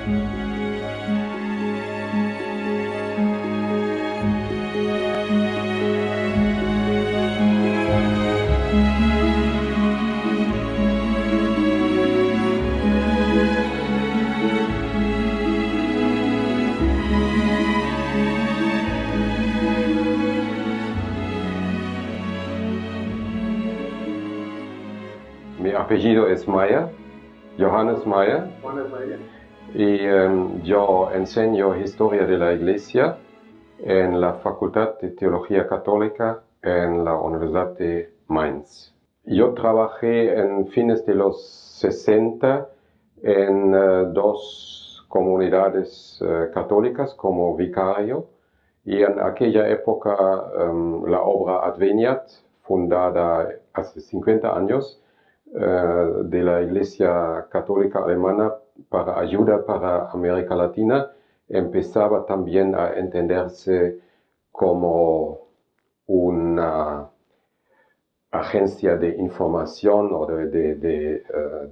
Mi apellido es Maya, Johannes Maya, y yo enseño Historia de la Iglesia en la Facultad de Teología Católica en la Universidad de Mainz. Yo trabajé en fines de los 60 en dos comunidades católicas como vicario, y en aquella época la obra Adveniat, fundada hace 50 años, de la Iglesia Católica Alemana para ayuda para América Latina, empezaba también a entenderse como una agencia de información o de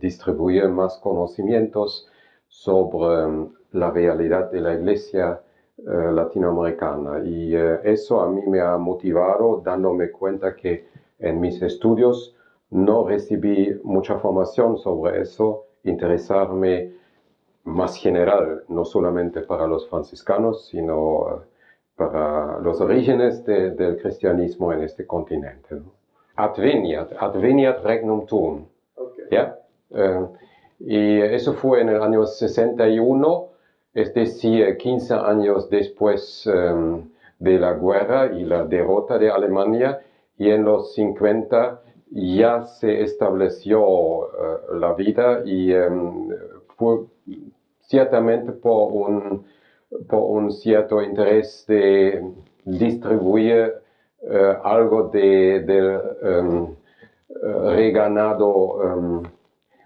distribuir más conocimientos sobre la realidad de la Iglesia latinoamericana. Y eso a mí me ha motivado, dándome cuenta que en mis estudios no recibí mucha formación sobre eso, interesarme más general, no solamente para los franciscanos, sino para los orígenes del cristianismo en este continente, ¿no? Adveniat regnum tuum. Okay. ¿Ya? Y eso fue en el año 61, es decir, 15 años después de la guerra y la derrota de Alemania, y en los 50 ya se estableció la vida, y fue ciertamente por un cierto interés de distribuir algo del reganado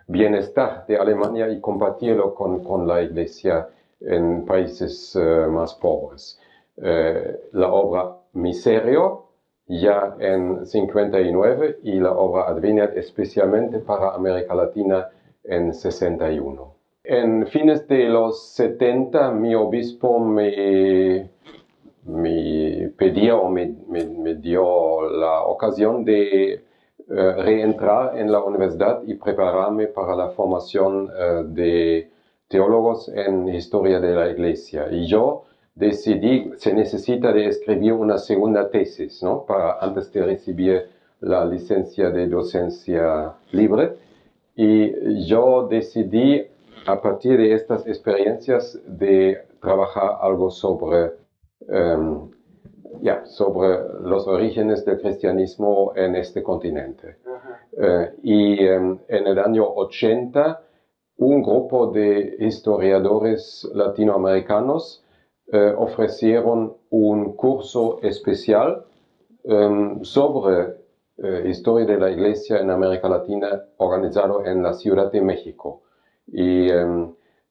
bienestar de Alemania y compartirlo con la Iglesia en países más pobres. La obra Miserio ya en 59 y la obra Adveniat especialmente para América Latina en 61. En fines de los 70 mi obispo me pedía o me dio la ocasión de reentrar en la universidad y prepararme para la formación de teólogos en historia de la Iglesia. Y yo decidí, se necesita de escribir una segunda tesis, ¿no? Antes de recibir la licencia de docencia libre. Y yo decidí, a partir de estas experiencias, de trabajar algo sobre los orígenes del cristianismo en este continente. En el año 80, un grupo de historiadores latinoamericanos ofrecieron un curso especial sobre historia de la Iglesia en América Latina, organizado en la Ciudad de México. Y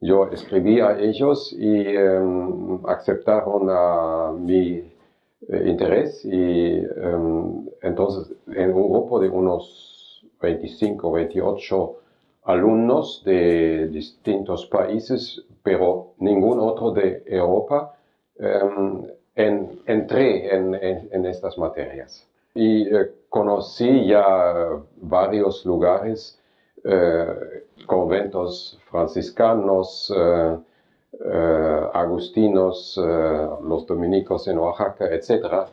yo escribí a ellos y aceptaron a mi interés, y entonces en un grupo de unos 25, 28 alumnos de distintos países, pero ningún otro de Europa, entré en estas materias. Y conocí ya varios lugares, conventos franciscanos, agustinos, los dominicos en Oaxaca, etc.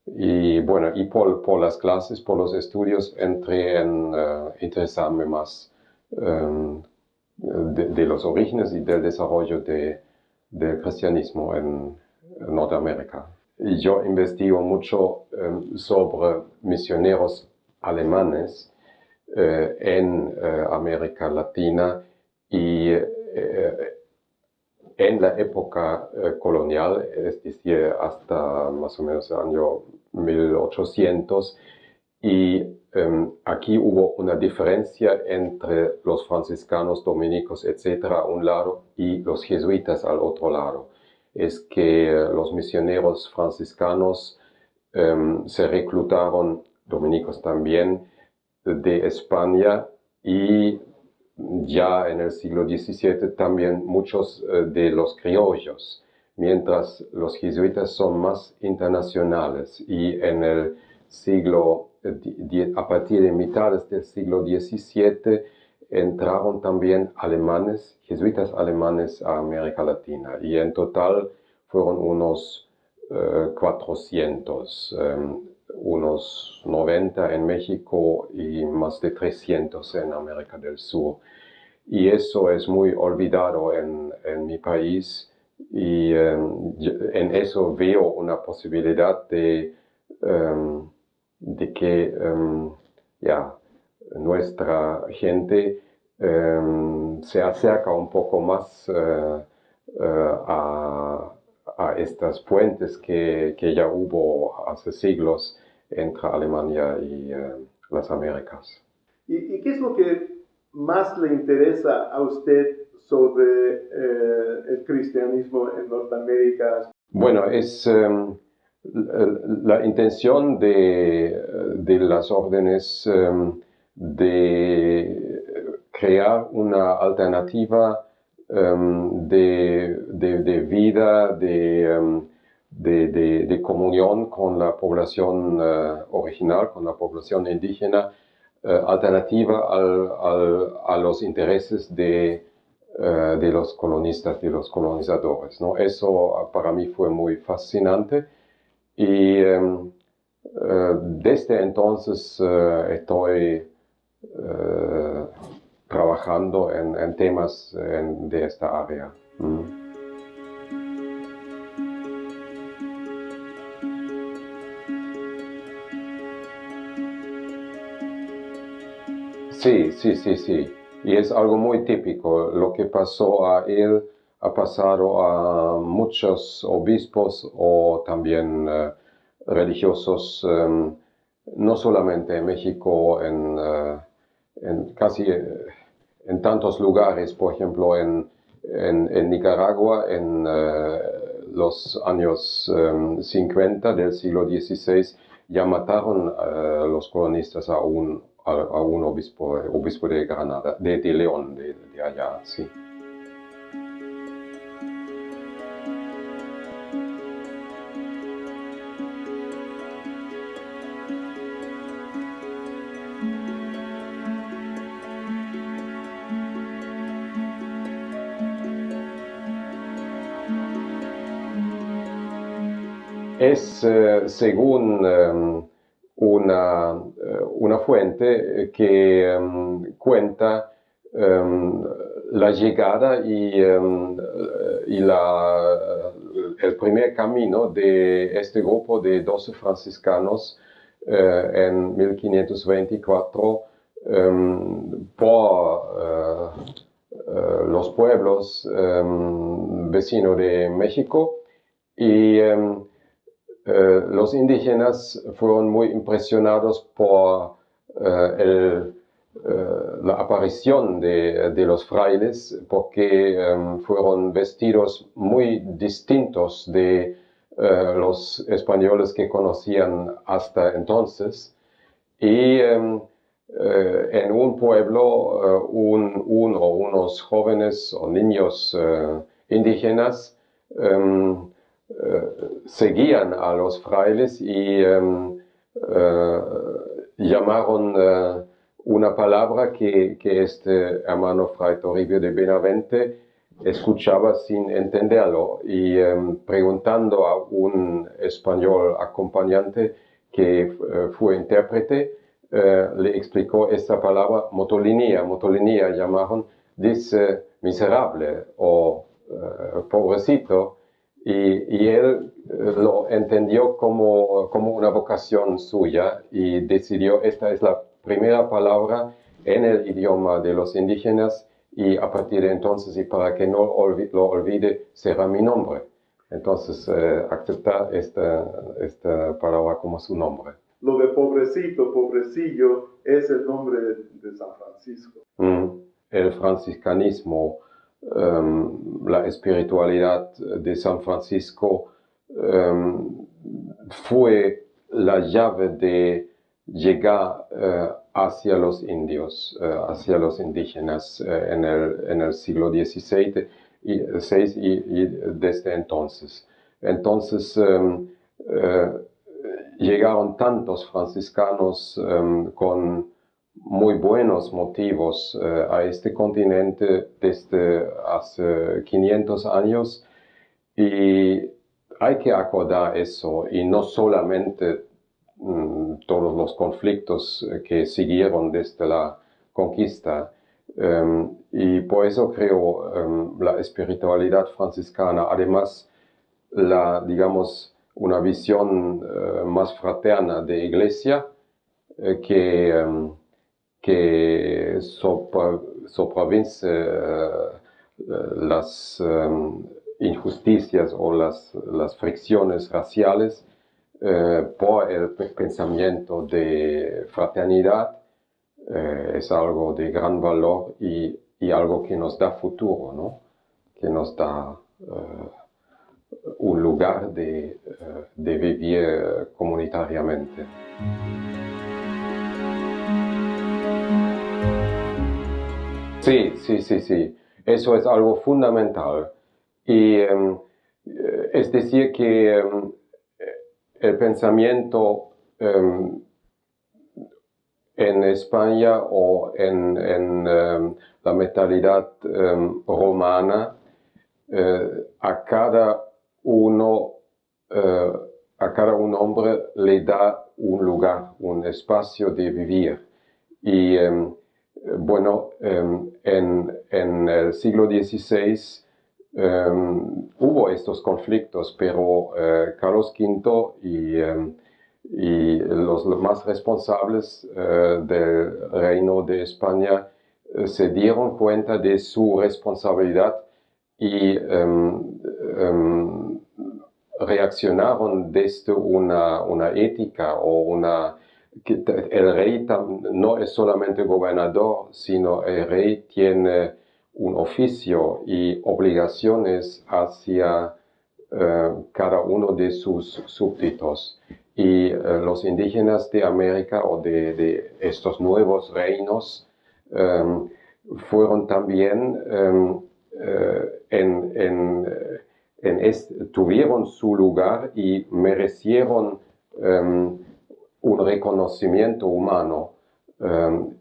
Y bueno, y por las clases, por los estudios, entré en interesarme más de los orígenes y del desarrollo del cristianismo en Norteamérica. Y yo investigo mucho sobre misioneros alemanes en América Latina, y en la época colonial, es decir, hasta más o menos el año 1800, y aquí hubo una diferencia entre los franciscanos, dominicos, etcétera, a un lado, y los jesuitas al otro lado. Es que los misioneros franciscanos se reclutaron, dominicos también, de España y ya en el siglo XVII también muchos de los criollos, mientras los jesuitas son más internacionales y en el siglo, a partir de mitades del siglo XVII entraron también alemanes, jesuitas alemanes a América Latina y en total fueron unos 400, unos 90 en México y más de 300 en América del Sur. Y eso es muy olvidado en mi país y en eso veo una posibilidad de que ya, nuestra gente se acerca un poco más a estas puentes que ya hubo hace siglos entre Alemania y las Américas. ¿Y qué es lo que más le interesa a usted sobre el cristianismo en Norteamérica? Bueno, es la intención de las órdenes de crear una alternativa de vida, de comunión con la población original, con la población indígena, alternativa a los intereses de los colonistas, de los colonizadores, ¿no? Eso para mí fue muy fascinante y desde entonces estoy trabajando en temas de esta área. Sí, sí, sí, sí. Y es algo muy típico. Lo que pasó a él ha pasado a muchos obispos o también religiosos, no solamente en México, en casi en tantos lugares, por ejemplo en Nicaragua en los años 50 del siglo XVI ya mataron los colonistas a un obispo de Granada, de León, de allá, sí. Es según una fuente que cuenta la llegada y el primer camino de este grupo de 12 franciscanos en 1524 por los pueblos vecinos de México y los indígenas fueron muy impresionados por la aparición de los frailes porque fueron vestidos muy distintos de los españoles que conocían hasta entonces y en un pueblo unos jóvenes o niños indígenas seguían a los frailes y llamaron una palabra que este hermano fray Toribio de Benavente escuchaba sin entenderlo y preguntando a un español acompañante que fue intérprete, le explicó esta palabra motolinía llamaron, dice miserable o pobrecito. Y él lo entendió como una vocación suya y decidió, esta es la primera palabra en el idioma de los indígenas y a partir de entonces, y para que no lo olvide, será mi nombre. Entonces, aceptar esta palabra como su nombre. Lo de pobrecito, pobrecillo, es el nombre de San Francisco. El franciscanismo, la espiritualidad de San Francisco fue la llave de llegar hacia los indios, hacia los indígenas en el siglo XVI y desde entonces. Entonces llegaron tantos franciscanos con muy buenos motivos a este continente desde hace 500 años y hay que acordar eso y no solamente todos los conflictos que siguieron desde la conquista. Y por eso creo la espiritualidad franciscana, además digamos, una visión más fraterna de iglesia que sopravvence las injusticias o las fricciones raciales por el pensamiento de fraternidad, es algo de gran valor y algo que nos da futuro, ¿no? Que nos da un lugar de vivir comunitariamente. Sí. Eso es algo fundamental. Y es decir que el pensamiento en España o en la mentalidad romana, a cada un hombre le da un lugar, un espacio de vivir. Y bueno, en el siglo XVI hubo estos conflictos, pero Carlos V y los más responsables del Reino de España se dieron cuenta de su responsabilidad y reaccionaron desde una ética o que el rey no es solamente gobernador, sino el rey tiene un oficio y obligaciones hacia cada uno de sus súbditos. Y los indígenas de América o de estos nuevos reinos fueron también tuvieron su lugar y merecieron un reconocimiento humano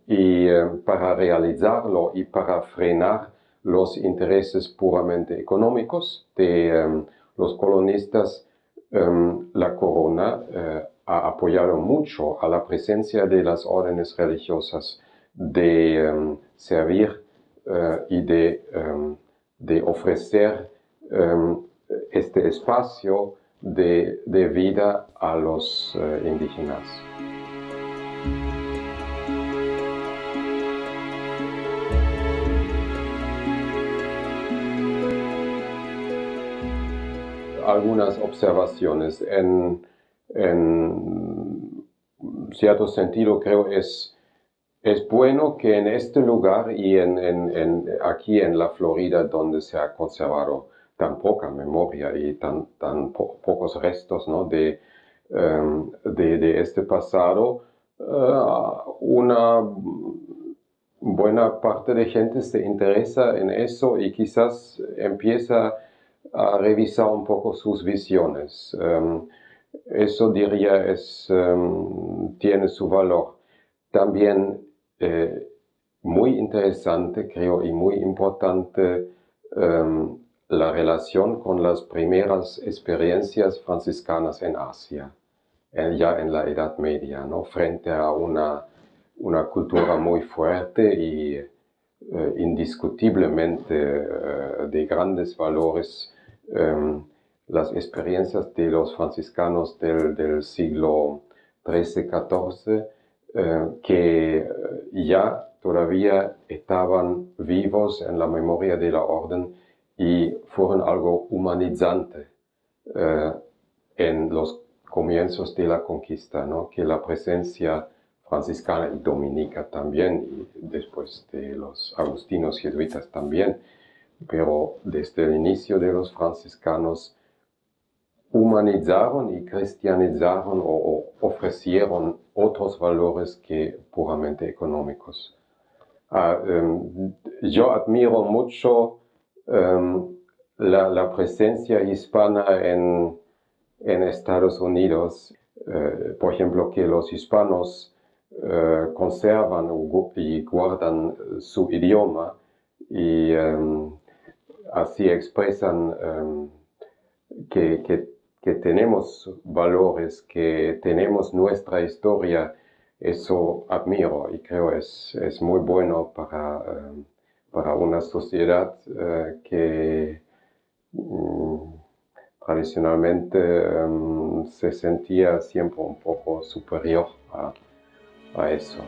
y para realizarlo y para frenar los intereses puramente económicos de los colonistas, la corona ha apoyado mucho a la presencia de las órdenes religiosas de servir y de ofrecer este espacio de vida a los indígenas. Algunas observaciones. En cierto sentido creo es bueno que en este lugar y aquí en la Florida, donde se ha conservado tan poca memoria y tan pocos restos, ¿no? de este pasado, una buena parte de gente se interesa en eso y quizás empieza a revisar un poco sus visiones. Eso diría tiene su valor. También muy interesante, creo, y muy importante la relación con las primeras experiencias franciscanas en Asia, ya en la Edad Media, ¿no? Frente a una cultura muy fuerte y indiscutiblemente de grandes valores, las experiencias de los franciscanos del siglo XIII-XIV, que ya todavía estaban vivos en la memoria de la orden y fueron algo humanizante en los comienzos de la conquista, ¿no? Que la presencia franciscana y dominica también, y después de los agustinos jesuitas también, pero desde el inicio de los franciscanos humanizaron y cristianizaron o ofrecieron otros valores que puramente económicos. Yo admiro mucho la presencia hispana en Estados Unidos. Por ejemplo, que los hispanos conservan y guardan su idioma y así expresan que tenemos valores, que tenemos nuestra historia. Eso admiro y creo es muy bueno para una sociedad que tradicionalmente se sentía siempre un poco superior a eso.